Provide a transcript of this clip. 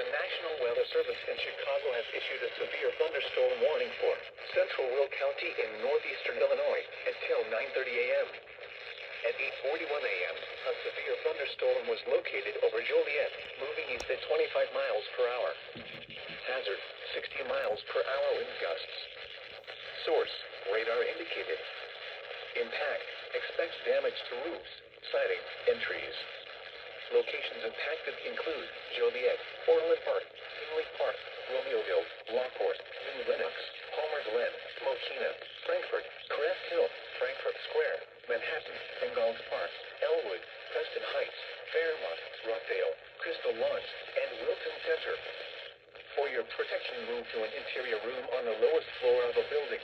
National Weather Service in Chicago has issued a severe thunderstorm warning for central Will County in northeastern Illinois until 9:30 a.m. At 8:41 a.m., a severe thunderstorm was located over Joliet, moving east at 25 miles per hour. Hazard, 60 miles per hour wind gusts. Source, radar indicated. Impact, expect damage to roofs, siding, and trees. Locations impacted include Joliet, Orland Park, Tinley Park, Romeoville, Lockport, New Lenox, Palmer Glen, Mokina, Frankfort, Crest Hill, Frankfort Square, Manhattan, and Gulls Park, Elwood, Preston Heights, Fairmont, Rockdale, Crystal Lawns, and Wilton Center. For your protection, move to an interior room on the lowest floor of a building.